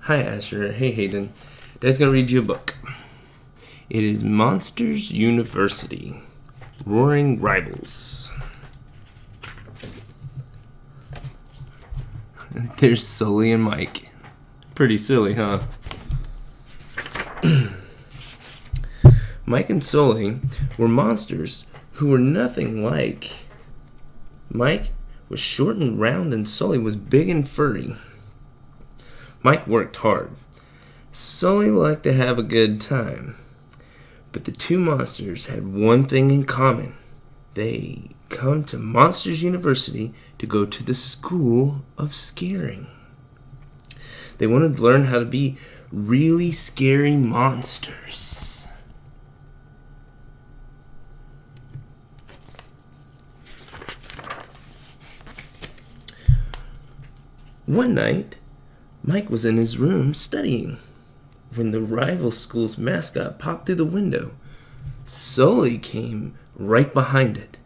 Hi, Asher. Hey, Hayden. Dad's gonna read you a book. It is Monsters University, Roaring Rivals. There's Sully and Mike. Pretty silly, huh? Mike and Sully were monsters who were nothing like. Mike was short and round and Sully was big and furry. Mike worked hard. Sully liked to have a good time. But the two monsters had one thing in common. They come to Monsters University to go to the School of Scaring. They wanted to learn how to be really scary monsters. One night, Mike was in his room studying when the rival school's mascot popped through the window. Sully came right behind it.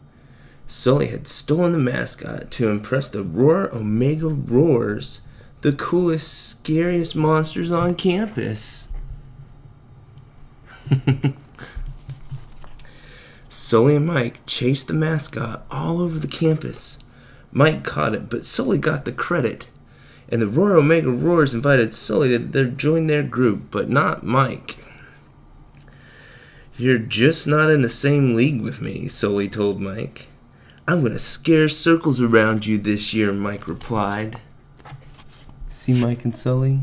Sully had stolen the mascot to impress the Roar Omega Roars, the coolest, scariest monsters on campus. Sully and Mike chased the mascot all over the campus. Mike caught it, but Sully got the credit. And the Roar Omega Roars invited Sully to join their group, but not Mike. "You're just not in the same league with me," Sully told Mike. "I'm going to scare circles around you this year," Mike replied. See Mike and Sully?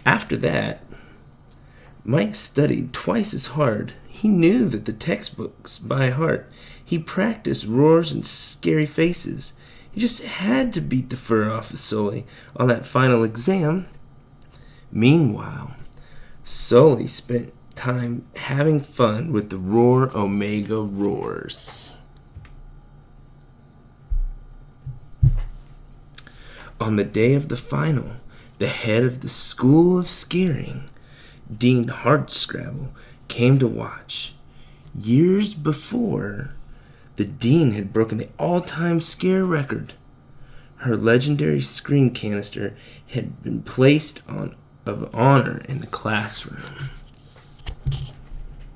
After that, Mike studied twice as hard. He knew that the textbooks by heart. He practiced roars and scary faces. He just had to beat the fur off of Sully on that final exam. Meanwhile, Sully spent time having fun with the Roar Omega Roars. On the day of the final, the head of the School of Scaring, Dean Hardscrabble, came to watch. Years before, the dean had broken the all-time scare record. Her legendary scream canister had been placed of honor in the classroom.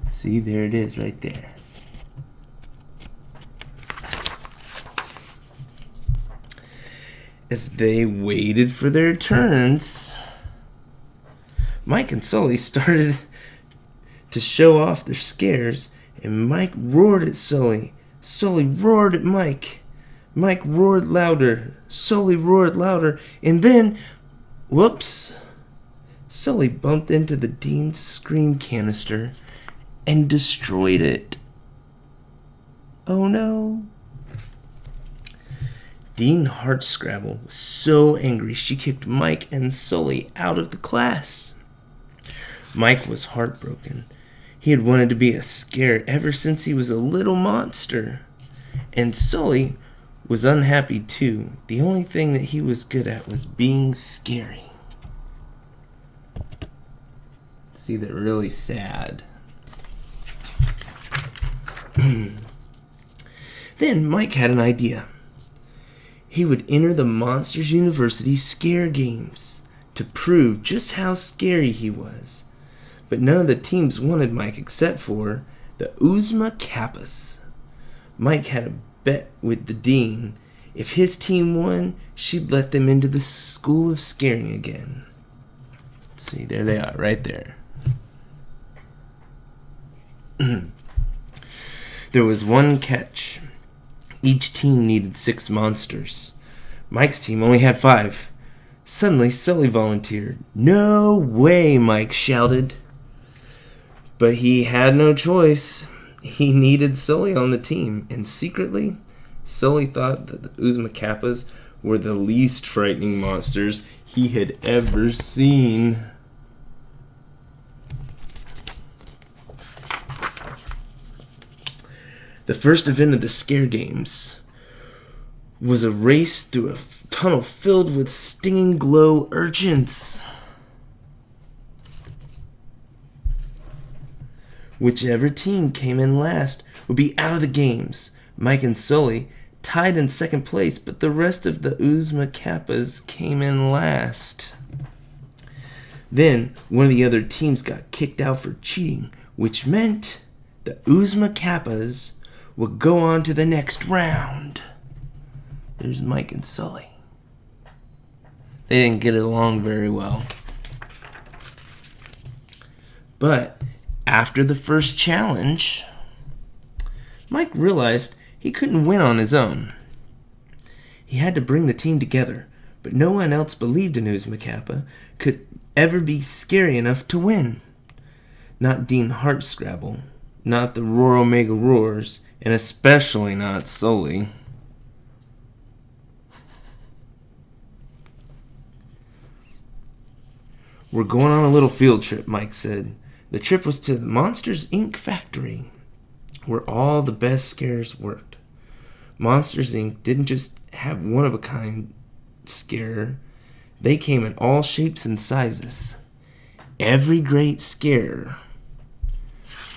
See, there it is right there. As they waited for their turns, Mike and Sully started to show off their scares, and Mike roared at Sully. Sully roared at Mike. Mike roared louder. Sully roared louder. And then, whoops, Sully bumped into the dean's scream canister and destroyed it. Oh no. Dean Hardscrabble was so angry she kicked Mike and Sully out of the class. Mike was heartbroken. He had wanted to be a scare ever since he was a little monster. And Sully was unhappy too. The only thing that he was good at was being scary. See, they're really sad. Then Mike had an idea. He would enter the Monsters University scare games to prove just how scary he was. But none of the teams wanted Mike except for the Oozma Kappas. Mike had a bet with the dean. If his team won, she'd let them into the School of Scaring again. See, there they are, right there. There was one catch. Each team needed 6 monsters. Mike's team only had 5. Suddenly, Sully volunteered. "No way," Mike shouted. But he had no choice. He needed Sully on the team, and secretly, Sully thought that the Oozma Kappas were the least frightening monsters he had ever seen. The first event of the scare games was a race through a tunnel filled with stinging glow urchins. Whichever team came in last would be out of the games. Mike and Sully tied in second place, but the rest of the Uzma Kappas came in last. Then one of the other teams got kicked out for cheating, which meant the Uzma Kappas would go on to the next round. There's Mike and Sully. They didn't get along very well. But after the first challenge, Mike realized he couldn't win on his own. He had to bring the team together, but no one else believed in Uzma Kappa could ever be scary enough to win. Not Dean Hardscrabble, not the Roar Omega Roars, and especially not Sully. "We're going on a little field trip," Mike said. The trip was to the Monsters, Inc. factory, where all the best scares worked. Monsters, Inc. didn't just have one-of-a-kind scare. They came in all shapes and sizes. Every great scare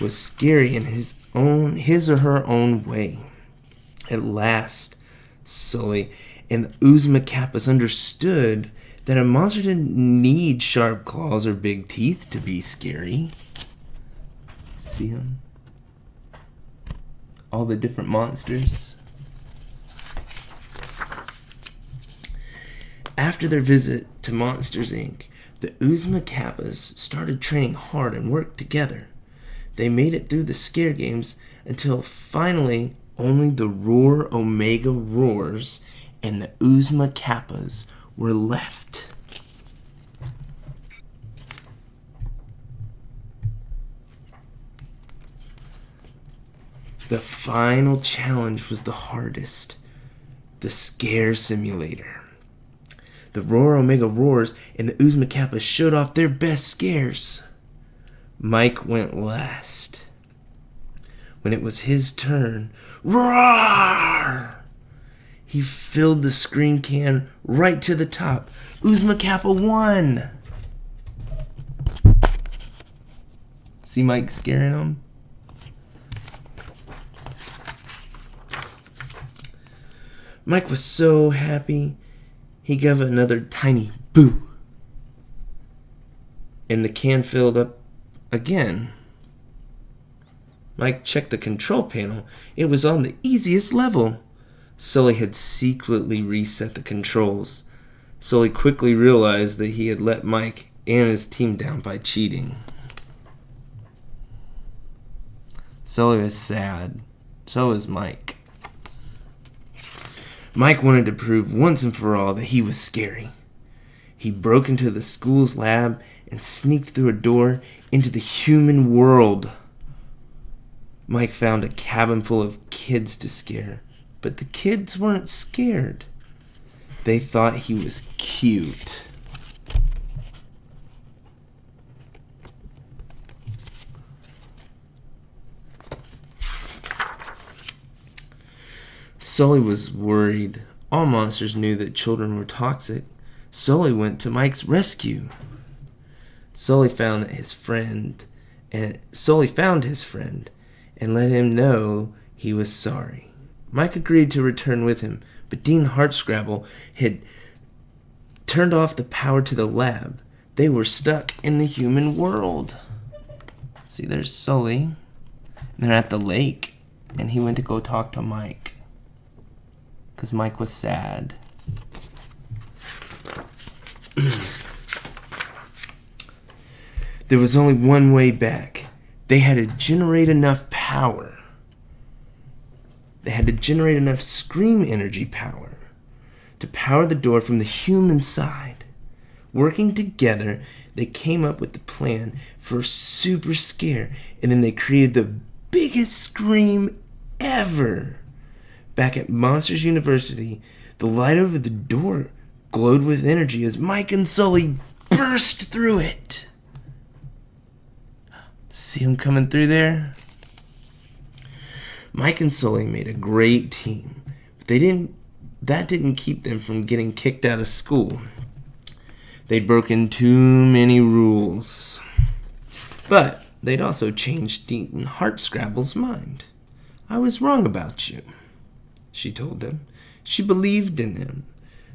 was scary in his or her own way. At last, Sully and the Uzma Kappas understood that a monster didn't need sharp claws or big teeth to be scary. See them? All the different monsters. After their visit to Monsters, Inc., the Uzma Kappas started training hard and worked together. They made it through the scare games until finally only the Roar Omega Roars and the Uzma Kappas were left. The final challenge was the hardest, the scare simulator. The Roar Omega Roars and the Uzma Kappas showed off their best scares. Mike went last. When it was his turn, roar! He filled the screen can right to the top. Uzma Kappa won! See Mike scaring him? Mike was so happy, he gave another tiny boo. And the can filled up again. Mike checked the control panel. It was on the easiest level. Sully had secretly reset the controls. Sully quickly realized that he had let Mike and his team down by cheating. Sully was sad. So was Mike. Mike wanted to prove once and for all that he was scary. He broke into the school's lab and sneaked through a door into the human world. Mike found a cabin full of kids to scare, but the kids weren't scared. They thought he was cute. Sully was worried. All monsters knew that children were toxic. Sully went to Mike's rescue. Sully found his friend and let him know he was sorry. Mike agreed to return with him, but Dean Hardscrabble had turned off the power to the lab. They were stuck in the human world. See, there's Sully. They're at the lake, and he went to go talk to Mike because Mike was sad. There was only one way back. They had to generate enough power. They had to generate enough scream energy power to power the door from the human side. Working together, they came up with the plan for a super scare, and then they created the biggest scream ever. Back at Monsters University, the light over the door glowed with energy as Mike and Sully burst through it. See him coming through there? Mike and Sully made a great team, but that didn't keep them from getting kicked out of school. They'd broken too many rules. But they'd also changed Dean Hardscrabble's mind. I was wrong about you. she told them. She believed in them,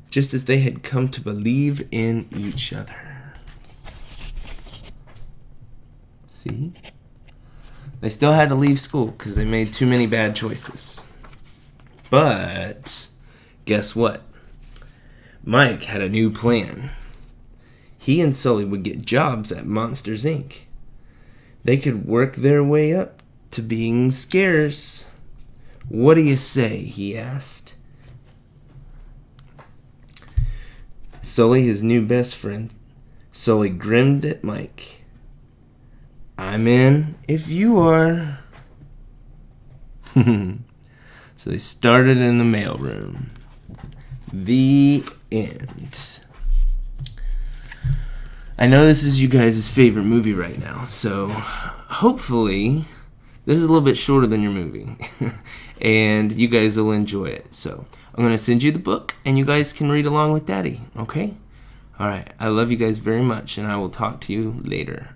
just as they had come to believe in each other. See? They still had to leave school because they made too many bad choices. But guess what? Mike had a new plan. He and Sully would get jobs at Monsters, Inc. They could work their way up to being scarce. What do you say? He asked. Sully, his new best friend. Sully grinned at Mike. I'm in if you are. So they started in the mailroom. The end. I know this is you guys' favorite movie right now, so hopefully this is a little bit shorter than your movie, and you guys will enjoy it. So I'm going to send you the book, and you guys can read along with Daddy, okay? All right, I love you guys very much, and I will talk to you later.